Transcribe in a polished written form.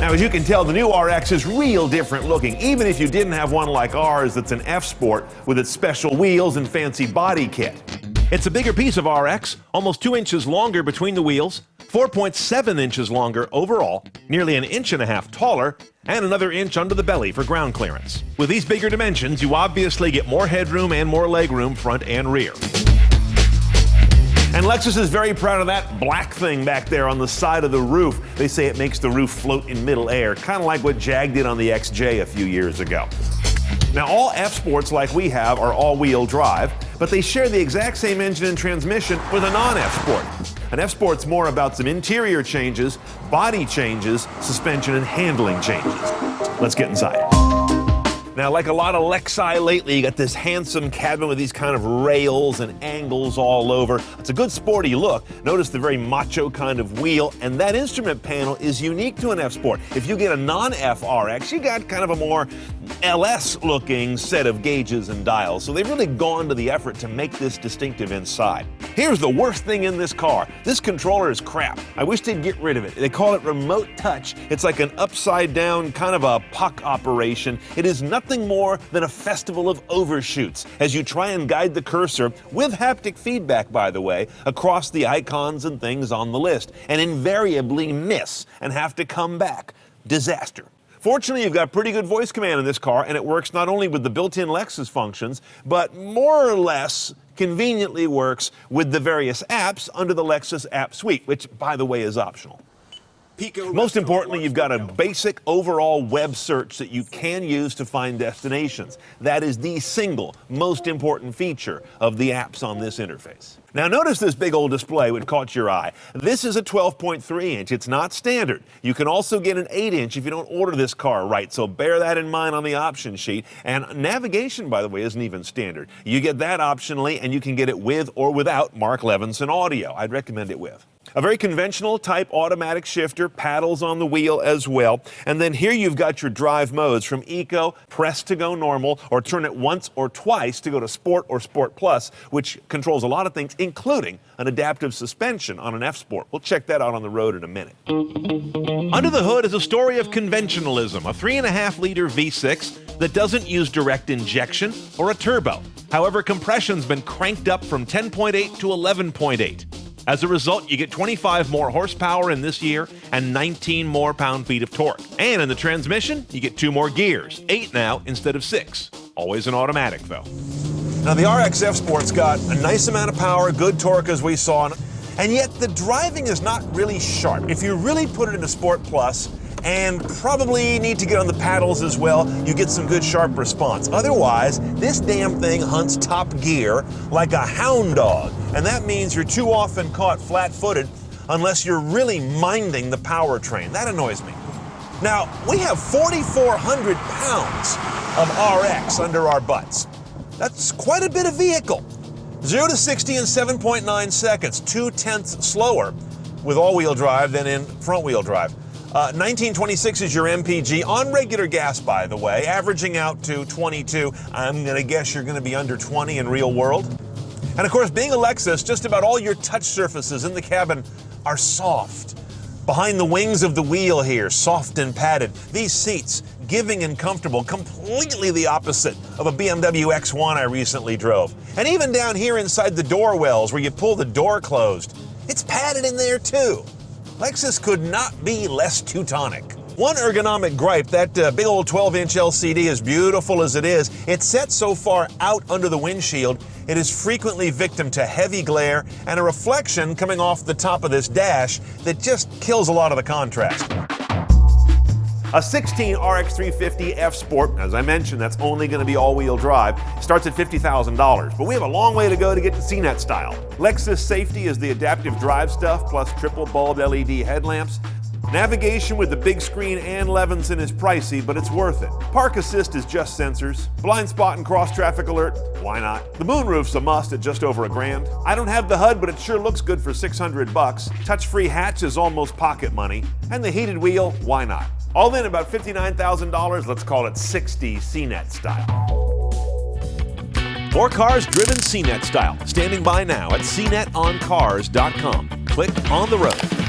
Now, as you can tell, the new RX is real different looking, even if you didn't have one like ours that's an F-Sport with its special wheels and fancy body kit. It's a bigger piece of RX, almost 2 inches longer between the wheels, 4.7 inches longer overall, nearly 1.5 inches taller, and another inch under the belly for ground clearance. With these bigger dimensions, you obviously get more headroom and more legroom front and rear. And Lexus is very proud of that black thing back there on the side of the roof. They say it makes the roof float in middle air, kind of like what Jag did on the XJ a few years ago. Now, all F-Sports like we have are all-wheel drive, but they share the exact same engine and transmission with a non-F-Sport. An F-Sport's more about some interior changes, body changes, suspension and handling changes. Let's get inside. Now, like a lot of Lexi lately, you got this handsome cabin with these kind of rails and angles all over. It's a good sporty look. Notice the very macho kind of wheel, and that instrument panel is unique to an F-Sport. If you get a non-F RX, you got kind of a more LS-looking set of gauges and dials. So they've really gone to the effort to make this distinctive inside. Here's the worst thing in this car. This controller is crap. I wish they'd get rid of it. They call it remote touch. It's like an upside-down kind of a puck operation. It is nothing more than a festival of overshoots as you try and guide the cursor, with haptic feedback by the way, across the icons and things on the list, and invariably miss and have to come back. Disaster. Fortunately, you've got pretty good voice command in this car, and it works not only with the built-in Lexus functions, but more or less conveniently works with the various apps under the Lexus app suite, which by the way is optional. Most importantly, you've got a basic overall web search that you can use to find destinations. That is the single most important feature of the apps on this interface. Now notice this big old display which caught your eye. This is a 12.3 inch. It's not standard. You can also get an 8 inch if you don't order this car right, so bear that in mind on the option sheet. And navigation, by the way, isn't even standard. You get that optionally, and you can get it with or without Mark Levinson audio. I'd recommend it with. A very conventional type automatic shifter, paddles on the wheel as well. And then here you've got your drive modes from Eco, press to go normal, or turn it once or twice to go to Sport or Sport Plus, which controls a lot of things, including an adaptive suspension on an F-Sport. We'll check that out on the road in a minute. Under the hood is a story of conventionalism, a 3.5-liter V6 that doesn't use direct injection or a turbo. However, compression's been cranked up from 10.8 to 11.8. As a result, you get 25 more horsepower in this year and 19 more pound-feet of torque. And in the transmission, you get 2 more gears, 8 now instead of 6. Always an automatic, though. Now, the RX F-Sport's got a nice amount of power, good torque as we saw, and yet the driving is not really sharp. If you really put it into Sport Plus, and probably need to get on the paddles as well, you get some good sharp response. Otherwise, this damn thing hunts top gear like a hound dog, and that means you're too often caught flat-footed unless you're really minding the powertrain. That annoys me. Now, we have 4,400 pounds of RX under our butts. That's quite a bit of vehicle. 0 to 60 in 7.9 seconds, 0.2 slower with all-wheel drive than in front-wheel drive. 1926 is your MPG on regular gas, by the way, averaging out to 22. I'm going to guess you're going to be under 20 in real world. And of course, being a Lexus, just about all your touch surfaces in the cabin are soft. Behind the wings of the wheel here, soft and padded. These seats, giving and comfortable, completely the opposite of a BMW X1 I recently drove. And even down here inside the door wells where you pull the door closed, it's padded in there too. Lexus could not be less Teutonic. One ergonomic gripe, that big old 12-inch LCD, as beautiful as it is, it's set so far out under the windshield, it is frequently victim to heavy glare and a reflection coming off the top of this dash that just kills a lot of the contrast. A 16 RX350 F-Sport, as I mentioned, that's only going to be all-wheel drive, starts at $50,000, but we have a long way to go to get to CNET style. Lexus safety is the adaptive drive stuff, plus triple bulb LED headlamps. Navigation with the big screen and Levinson is pricey, but it's worth it. Park assist is just sensors. Blind spot and cross traffic alert, why not? The moonroof's a must at just over $1,000. I don't have the HUD, but it sure looks good for $600. Touch-free hatch is almost pocket money. And the heated wheel, why not? All in about $59,000, let's call it 60 CNET style. More cars driven CNET style. Standing by now at cnetoncars.com. Click on the road.